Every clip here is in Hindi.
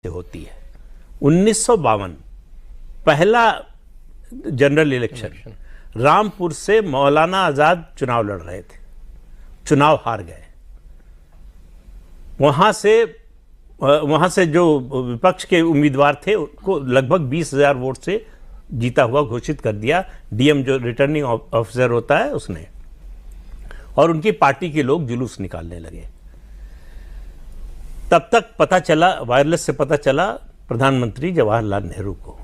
होती है। 1952 पहला जनरल इलेक्शन, रामपुर से मौलाना आजाद चुनाव लड़ रहे थे, चुनाव हार गए। वहां से जो विपक्ष के उम्मीदवार थे उनको लगभग 20,000 वोट से जीता हुआ घोषित कर दिया, डीएम जो रिटर्निंग ऑफिसर होता है उसने, और उनकी पार्टी के लोग जुलूस निकालने लगे। तब तक पता चला, वायरलेस से पता चला प्रधानमंत्री जवाहरलाल नेहरू को।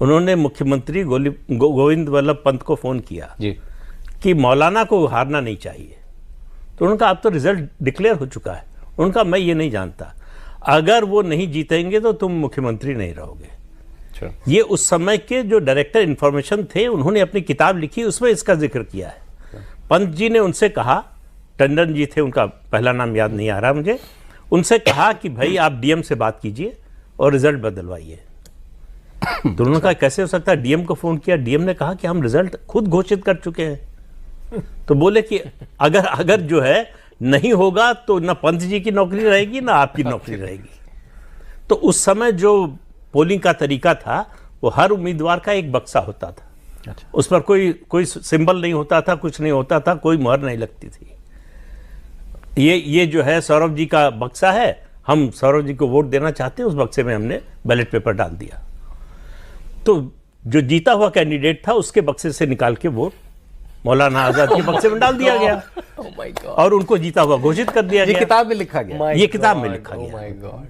उन्होंने मुख्यमंत्री गोविंद वल्लभ पंत को फोन किया जी कि मौलाना को हारना नहीं चाहिए। तो उन्होंने कहा अब तो रिजल्ट डिक्लेयर हो चुका है। उनका मैं ये नहीं जानता, अगर वो नहीं जीतेंगे तो तुम मुख्यमंत्री नहीं रहोगे। ये उस समय के जो डायरेक्टर इंफॉर्मेशन थे, उन्होंने अपनी किताब लिखी, उसमें इसका जिक्र किया है। पंत जी ने उनसे कहा, टंडन जी थे, उनका पहला नाम याद नहीं आ रहा मुझे, उनसे कहा कि भाई आप डीएम से बात कीजिए और रिजल्ट बदलवाइए। तो उन्होंने कहा कैसे हो सकता है, डीएम को फोन किया, डीएम ने कहा कि हम रिजल्ट खुद घोषित कर चुके हैं। तो बोले कि अगर जो है नहीं होगा तो ना पंत जी की नौकरी रहेगी ना आपकी नौकरी रहेगी। तो उस समय जो पोलिंग का तरीका था, वो हर उम्मीदवार का एक बक्सा होता था। अच्छा। उस पर कोई सिंबल नहीं होता था, कुछ नहीं होता था, कोई मुहर नहीं लगती थी। ये जो है सौरभ जी का बक्सा है, हम सौरभ जी को वोट देना चाहते हैं, उस बक्से में हमने बैलेट पेपर डाल दिया। तो जो जीता हुआ कैंडिडेट था उसके बक्से से निकाल के वोट मौलाना आजाद के बक्से में डाल दिया गया। Oh my God. और उनको जीता हुआ घोषित कर दिया गया। ये किताब में लिखा गया। ये किताब में लिखा गया। Oh my God.